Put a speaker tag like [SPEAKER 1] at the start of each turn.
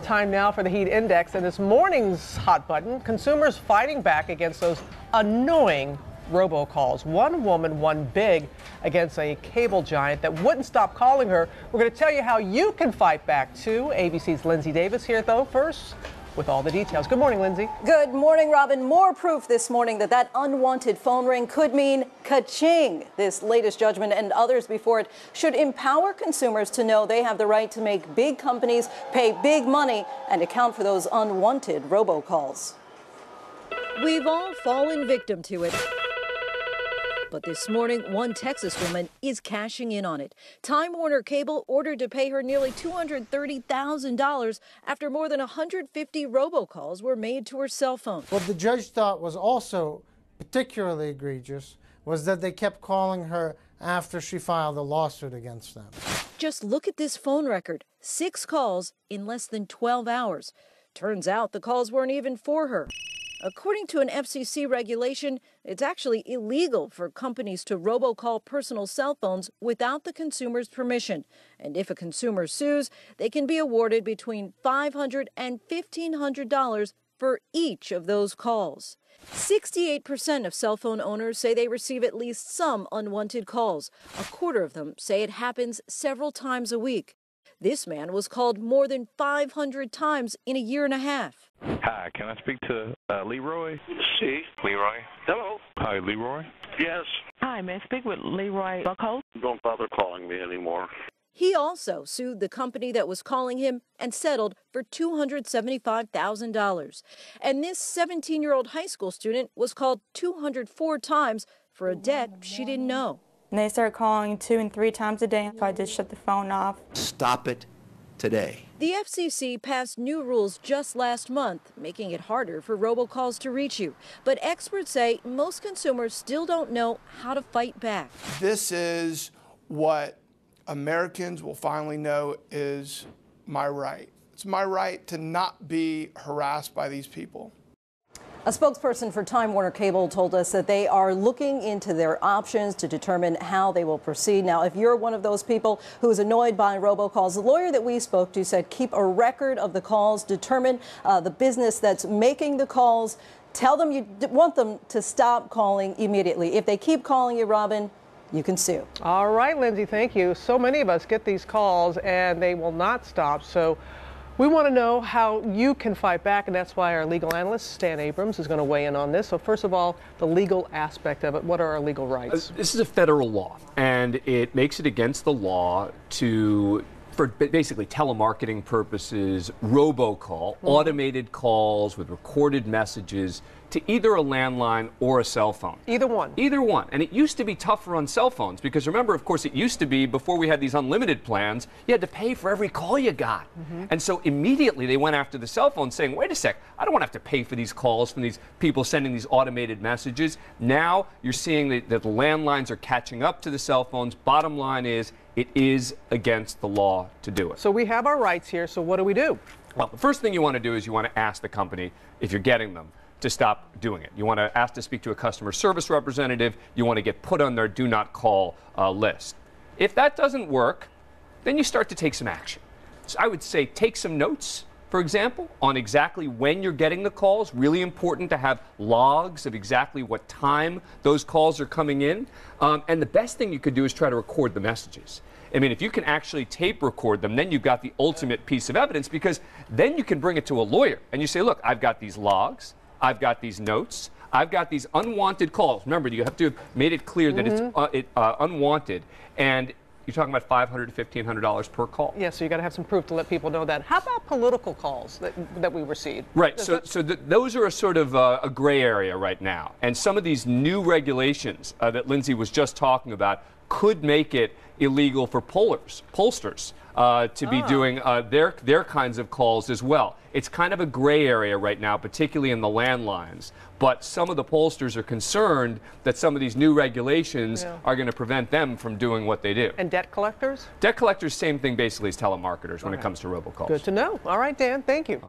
[SPEAKER 1] Time now for the heat index, and this morning's hot button, consumers fighting back against those annoying robocalls. One woman won big against a cable giant that wouldn't stop calling her. We're going to tell you how you can fight back too. ABC's Lindsay Davis here, though, first with all the details. Good morning, Lindsay.
[SPEAKER 2] Good morning, Robin. More proof this morning that unwanted phone ring could mean ka-ching. This latest judgment and others before it should empower consumers to know they have the right to make big companies pay big money and account for those unwanted robocalls.
[SPEAKER 3] We've all fallen victim to it. But this morning, one Texas woman is cashing in on it. Time Warner Cable ordered to pay her nearly $230,000 after more than 150 robocalls were made to her cell phone.
[SPEAKER 4] What the judge thought was also particularly egregious was that they kept calling her after she filed a lawsuit against them.
[SPEAKER 3] Just look at this phone record. 6 calls in less than 12 hours. Turns out the calls weren't even for her. According to an FCC regulation, it's actually illegal for companies to robocall personal cell phones without the consumer's permission. And if a consumer sues, they can be awarded between $500 and $1,500 for each of those calls. 68% of cell phone owners say they receive at least some unwanted calls. A quarter of them say it happens several times a week. This man was called more than 500 times in a year and a half.
[SPEAKER 5] Hi, can I speak to Leroy?
[SPEAKER 6] See,
[SPEAKER 5] Leroy?
[SPEAKER 6] hello.
[SPEAKER 5] Hi, Leroy?
[SPEAKER 6] Yes.
[SPEAKER 7] Hi, may I speak with Leroy Buckholz?
[SPEAKER 6] Don't bother calling me anymore.
[SPEAKER 3] He also sued the company that was calling him and settled for $275,000. And this 17-year-old high school student was called 204 times for a debt she didn't know.
[SPEAKER 8] And they started calling 2 and 3 times a day, so I just shut the phone off.
[SPEAKER 9] Stop it today.
[SPEAKER 3] The FCC passed new rules just last month, making it harder for robocalls to reach you. But experts say most consumers still don't know how to fight back.
[SPEAKER 10] This is what Americans will finally know is my right. It's my right to not be harassed by these people.
[SPEAKER 2] A spokesperson for Time Warner Cable told us that they are looking into their options to determine how they will proceed. Now, if you're one of those people who is annoyed by robocalls, the lawyer that we spoke to said keep a record of the calls, determine the business that's making the calls, tell them you want them to stop calling immediately. If they keep calling you, Robin, you can sue.
[SPEAKER 1] All right, Lindsay, thank you. So many of us get these calls and they will not stop. So we want to know how you can fight back, and that's why our legal analyst, Stan Abrams, is going to weigh in on this. So first of all, the legal aspect of it. What are our legal rights?
[SPEAKER 11] This is a federal law, and it makes it against the law for basically telemarketing purposes, robocall, automated calls with recorded messages to either a landline or a cell phone.
[SPEAKER 1] Either one.
[SPEAKER 11] Either one. And it used to be tougher on cell phones because remember, of course, it used to be before we had these unlimited plans, you had to pay for every call you got. And so immediately they went after the cell phone saying, wait a sec, I don't want to have to pay for these calls from these people sending these automated messages. Now you're seeing that the landlines are catching up to the cell phones. Bottom line is, it is against the law to do it.
[SPEAKER 1] So we have our rights here, so what do we do?
[SPEAKER 11] Well, the first thing you want to do is you want to ask the company, if you're getting them, to stop doing it. You want to ask to speak to a customer service representative. You want to get put on their do not call list. If that doesn't work, then you start to take some action. So I would say take some notes, for example, on exactly when you're getting the calls. Really important to have logs of exactly what time those calls are coming in. And the best thing you could do is try to record the messages. I mean, if you can actually tape record them, then you've got the ultimate piece of evidence, because then you can bring it to a lawyer and you say, look, I've got these logs, I've got these notes, I've got these unwanted calls. Remember, you have to have made it clear that it's unwanted, and you're talking about $500 to $1,500 per call.
[SPEAKER 1] Yeah, so you got to have some proof to let people know that. How about political calls that we receive?
[SPEAKER 11] Right, those are a sort of a gray area right now, and some of these new regulations that Lindsay was just talking about could make it illegal for pollsters to be doing their kinds of calls as well. It's kind of a gray area right now, particularly in the landlines. But some of the pollsters are concerned that some of these new regulations are going to prevent them from doing what they do.
[SPEAKER 1] And debt collectors?
[SPEAKER 11] Debt collectors, same thing basically as telemarketers when it comes to robocalls.
[SPEAKER 1] Good to know. All right, Dan, thank you.